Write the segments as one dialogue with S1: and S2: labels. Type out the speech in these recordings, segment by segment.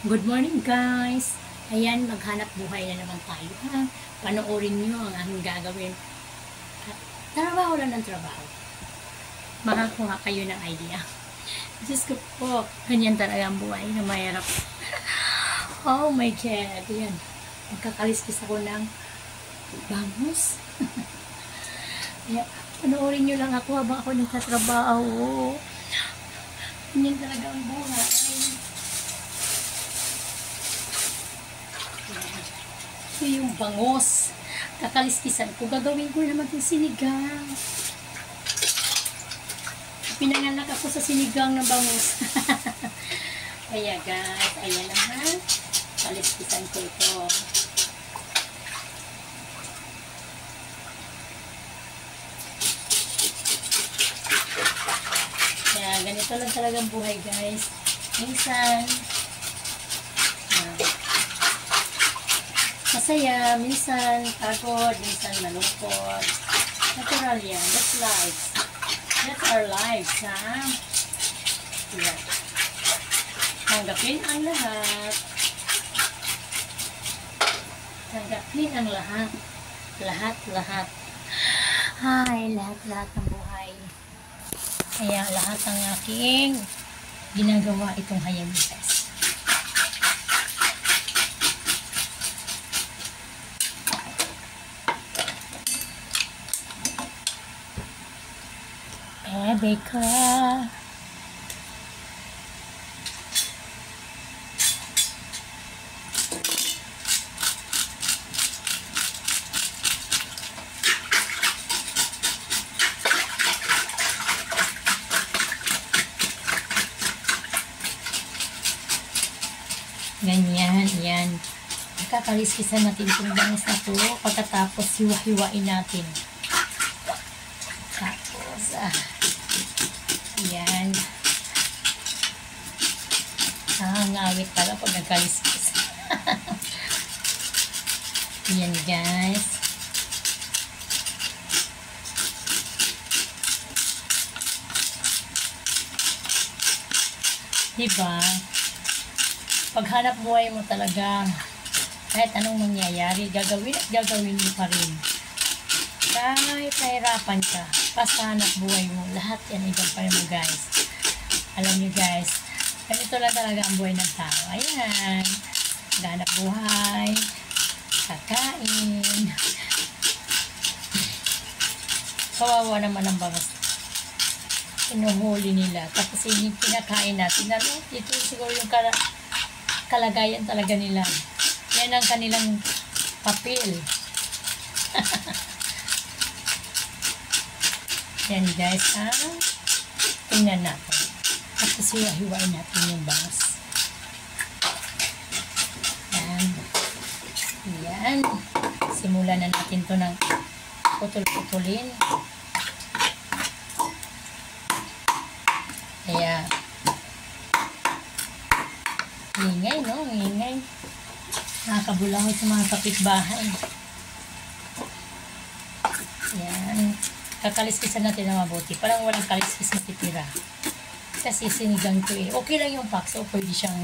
S1: Good morning guys! Ayan, maghanap buhay na naman tayo ha. Panoorin nyo ang aking gagawin. Trabaho lang ng trabaho. Makakuha kayo ng idea. Diyos ko po, ganyan talaga ang buhay na mahirap. Oh my God! Ayan, magkakaliskis ako ng bangus. Ayan, panoorin nyo lang ako habang ako nagtatrabaho. Ganyan talaga ang buhay. Ito yung bangos. Kakaliskisan ko. Gagawin ko naman yung sinigang. Pinanganak ako sa sinigang ng bangos. Kaya guys, ayan naman. Kaliskisan ko ito. Kaya ganito lang talagang buhay guys. Minsan, masaya, minsan pagod, minsan malungkot. Natural yan. That's life. That's our lives, ha? Yeah. Tanggapin ang lahat. Tanggapin ang lahat. Lahat. Hi, lahat ng buhay. Kaya lahat ng aking ginagawa itong Hayabusa. Beka. Ganyan, yan. Kakaliskisan natin itong bangus na ito. Pagkatapos, hiwa-hiwain natin. Tapos, yan. Ngawit pala pag nagkaliskis. Yan, guys. Diba? Paghanap buhay mo talaga, kahit anong mangyayari, gagawin at gagawin mo pa rin. Kahit nahirapan ka, basta hanap buhay mo, lahat yan igampanin mo guys. Alam nyo guys, ganito lang talaga ang buhay ng tao. Ayan, hanap buhay, kakain. Kawawa naman ang bangus. Pinuhuli nila, tapos yung pinakain natin. Ano? Ito siguro yung kalagayan talaga nila. Yan ang kanilang papel. Yan guys, tingnan natin. Tapos hiwa-hiwain natin yung bangus. Yan. Simulan na natin to ng putol-putulin. Kaya ingay, no? Ingay. Nakakabulangin sa mga kapitbahay. Yan. Kakaliskisan natin na mabuti. Parang walang kaliskis na titira. Kasi sinigang ko eh. Okay lang yung pakso. Pwede siyang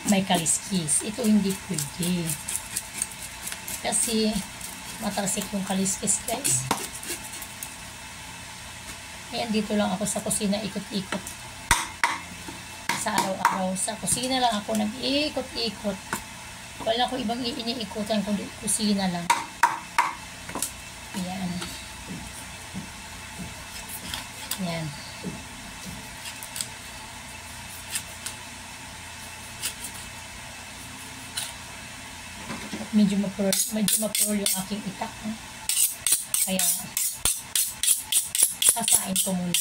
S1: may kaliskis. Ito hindi pwede. Kasi matalsik yung kaliskis guys. Ayan, dito lang ako sa kusina ikot-ikot. Sa araw-araw. Sa kusina lang ako nag-ikot-ikot. Wala ko ibang iniikutan kundi kusina lang. Ayan. Ayan. Medyo mapurol yung aking itak. Kaya kasain ko muna.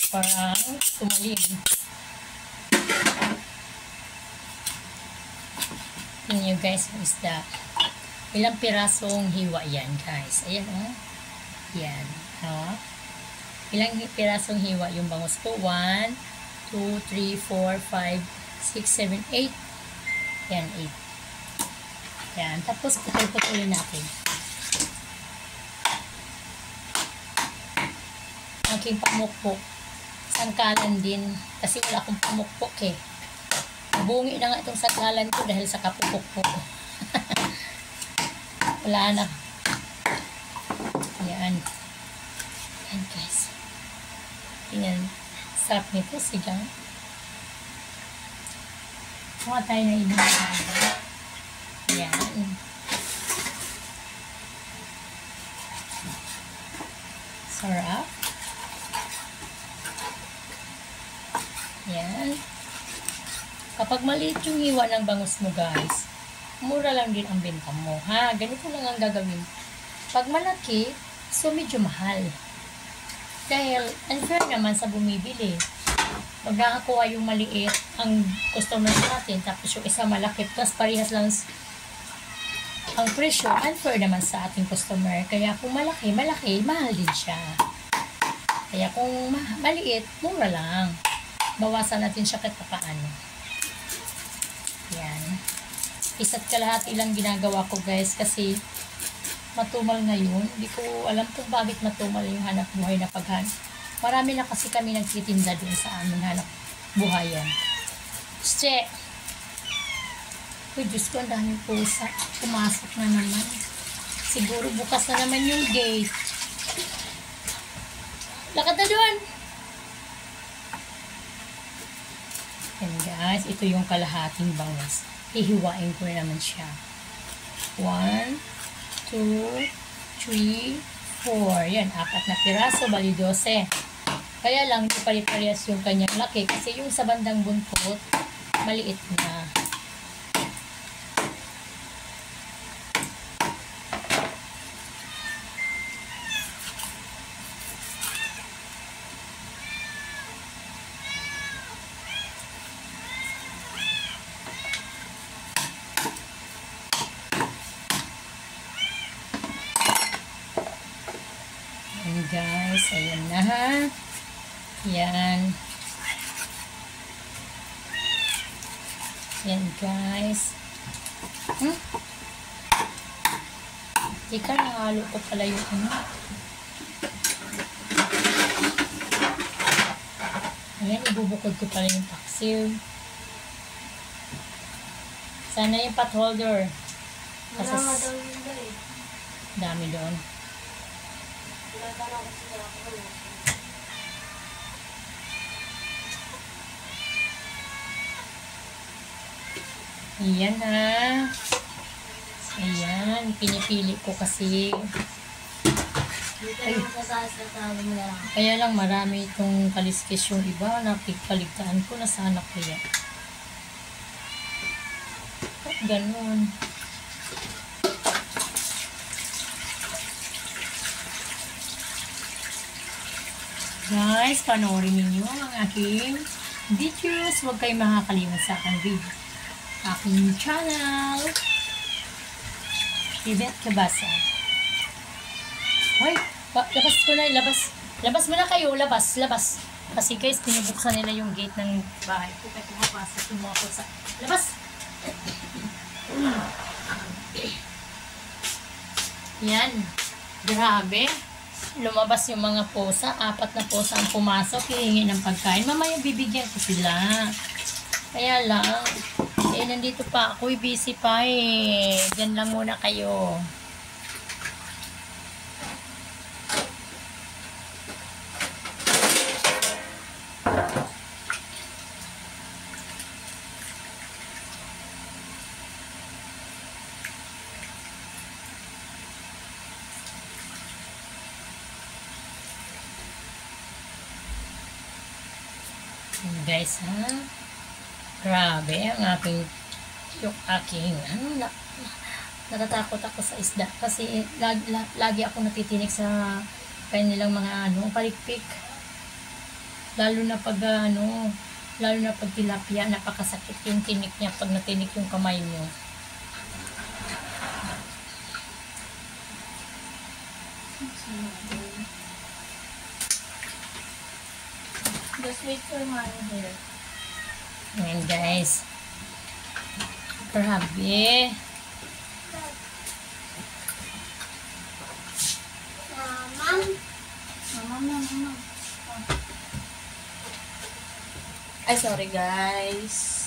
S1: Parang tumalim. Tingnan nyo guys ang isda. Ilang pirasong hiwa yan guys. Ayan o. Yan. Ilang pirasong hiwa yung bangus ko? 1, 2, 3, 4, 5, 6, 7, 8. Yan, 8. Yan. Tapos putol-putulin natin. Aking pamukpok. Sangkalan din. Kasi wala akong pamukpok eh. Bungi na nga itong saklalan ko dahil sa kapupok ko. Wala na. Ayan. Ayan guys. Tingnan. Sarap nito sigang. Kuha tayo na inang. Ayan. Sarap. Ayan. Kapag maliit yung hiwa ng bangus mo guys, mura lang din ang benta mo. Ha? Ganito lang ang gagawin. Pag malaki, so medyo mahal. Dahil unfair naman sa bumibili. Pag nakakuha yung maliit ang customer natin, tapos yung isa malaki, plus parehas lang ang presyo, unfair naman sa ating customer. Kaya kung malaki, mahal din siya. Kaya kung maliit, mura lang. Bawasan natin siya kahit paano. Yan. Isa't kalahati lang ginagawa ko guys kasi matumal ngayon. Hindi ko alam kung bakit matumal yung hanap buhay na paghan. Marami na kasi kami nagtitinda doon sa aming hanap buhayan. Che! Uy, Diyos ko, ang daming pusa. Pumasok na naman. Siguro bukas na naman yung gate. Lakad na doon! Yan guys, ito yung kalahating bangus. Hihiwain ko na naman siya. 1, 2, 3, 4. Yan, 4 na piraso, bali 12. Kaya lang, hindi palit-parehas yung kanyang laki kasi yung sa bandang buntot, maliit na. Guys, ayan na ha. Yan. Yan guys. Ika, nahalo ko pala yung ano. Ayan, ibubukod ko pala yung paksiw. Sana yung pot holder. Kasi dami doon. Ayan na. Ayan, pinipili ko kasi. Ay, kaya lang marami itong kaliskis yung iba. Napigpaligtaan ko na sana kaya. Ganon. Guys, panoorin ninyo ang aking videos. Huwag kayong makakalimutan sa aking video. Aking channel. Yvette Cabasa. Hoy, labas ko na, labas. Labas mo na kayo, labas. Kasi guys, pinubuksan nila yung gate ng bahay ko. Kaya pumapasok yung mga pusa. Labas! Yan. Grabe. Lumabas yung mga pusa. 4 na pusa ang pumasok. Hihingi ng pagkain. Mamaya bibigyan ko sila. Kaya lang. Nandito pa ako. Busy pa eh. Diyan lang muna kayo. Guys ha, grabe ang aking natatakot ako sa isda kasi lagi ako natitinik sa kanilang mga palikpik, lalo na pag tilapia, napakasakit yung tinik niya pag natinik yung kamay mo.
S2: Just wait for money here.
S1: Ayan guys. Grabe.
S2: Ma'am. Ay, sorry guys.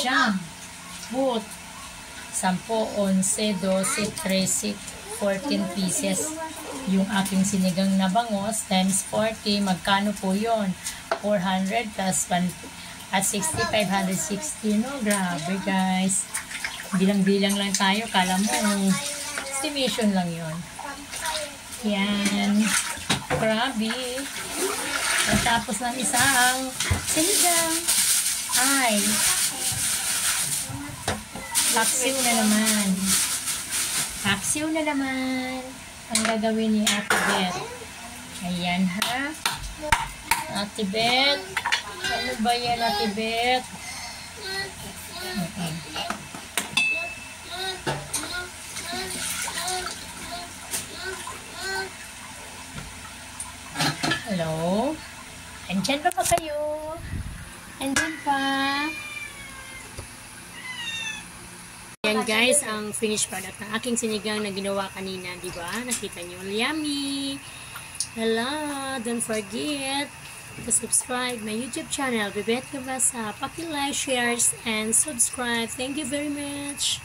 S1: Siyam. Put. 10, 11, 12, 13, 14 pieces. Yung aking sinigang na bangos times 40, magkano po yun? 400 plus 1 at 60, 560, no? Grabe, guys. Bilang-bilang lang tayo. Kala mo, estimation lang yun. Yan. Grabe. At tapos ng isang sinigang. Ay. Paksiw na naman. Paksiw na naman. Ang gagawin ni Ate Beth. Ayan, ha? Ate Beth. Ano ba yan, Ate Beth? Okay. Hello? Andyan ba kayo? Andyan pa? Ayan guys, ang finished product ng aking sinigang na ginawa kanina, di ba? Nakita niyo, yummy! Hello! Don't forget to subscribe my YouTube channel, Bebet Kabasa. Paki-like, shares, and subscribe. Thank you very much!